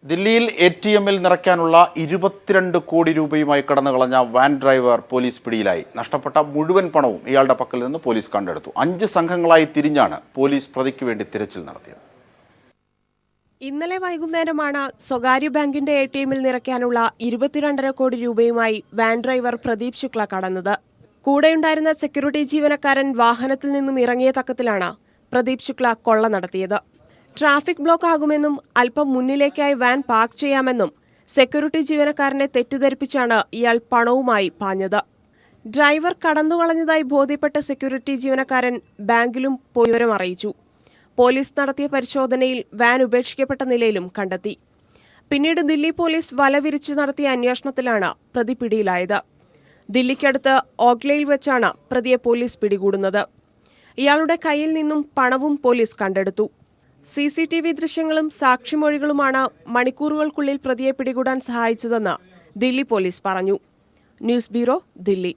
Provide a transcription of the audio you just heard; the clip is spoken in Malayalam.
ദില്ലിയിൽ ATMൽ നിറയ്ക്കാനുള്ള 22 കോടി രൂപയുമായി കടന്നുകളഞ്ഞ വാൻ ഡ്രൈവർ പോലീസ് പിടിയിലായി. നഷ്ടപ്പെട്ട മുഴുവൻ പണവും ഇയാളുടെ പക്കൽ നിന്ന് പോലീസ് കണ്ടെടുത്തു. 5 സംഘങ്ങളായി തിരിഞ്ഞാണ് പോലീസ് പ്രതിക്ക് വേണ്ടി തിരച്ചിൽ നടത്തിയത്. ഇന്നലെ വൈകുന്നേരമാണ് സ്വകാര്യ ബാങ്കിന്റെ ATMൽ നിറയ്ക്കാനുള്ള 22.5 കോടി രൂപയുമായി വാൻ ഡ്രൈവർ പ്രദീപ് ശുക്ല കടന്നത്. കൂടെയുണ്ടായിരുന്ന സെക്യൂരിറ്റി ജീവനക്കാരൻ വാഹനത്തിൽ നിന്നും ഇറങ്ങിയ തക്കത്തിലാണ് പ്രദീപ് ശുക്ല കൊള്ള നടത്തിയത്. ട്രാഫിക് ബ്ലോക്ക് ആകുമെന്നും അല്പം മുന്നിലേക്കായി വാൻ പാർക്ക് ചെയ്യാമെന്നും സെക്യൂരിറ്റി ജീവനക്കാരനെ തെറ്റിദ്ധരിപ്പിച്ചാണ് ഇയാൾ പണവുമായി പാഞ്ഞത്. ഡ്രൈവർ കടന്നുകളഞ്ഞതായി ബോധ്യപ്പെട്ട സെക്യൂരിറ്റി ജീവനക്കാരൻ ബാങ്കിലും വിവരം അറിയിച്ചു. പോലീസ് നടത്തിയ പരിശോധനയിൽ വാൻ ഉപേക്ഷിക്കപ്പെട്ട നിലയിലും കണ്ടെത്തി. പിന്നീട് ദില്ലി പോലീസ് വലവിരിച്ചു നടത്തിയ അന്വേഷണത്തിലാണ് പ്രതി പിടിയിലായത്. ദില്ലിക്കടുത്ത് ഓഗ്ലയിൽ വെച്ചാണ് പ്രതിയെ പോലീസ് പിടികൂടുന്നത്. ഇയാളുടെ കയ്യിൽ നിന്നും പണവും പോലീസ് കണ്ടെടുത്തു. CCTV ദൃശ്യങ്ങളും സാക്ഷിമൊഴികളുമാണ് മണിക്കൂറുകൾക്കുള്ളിൽ പ്രതിയെ പിടികൂടാൻ സഹായിച്ചതെന്ന് ദില്ലി പോലീസ് പറഞ്ഞു. News bureau, Delhi.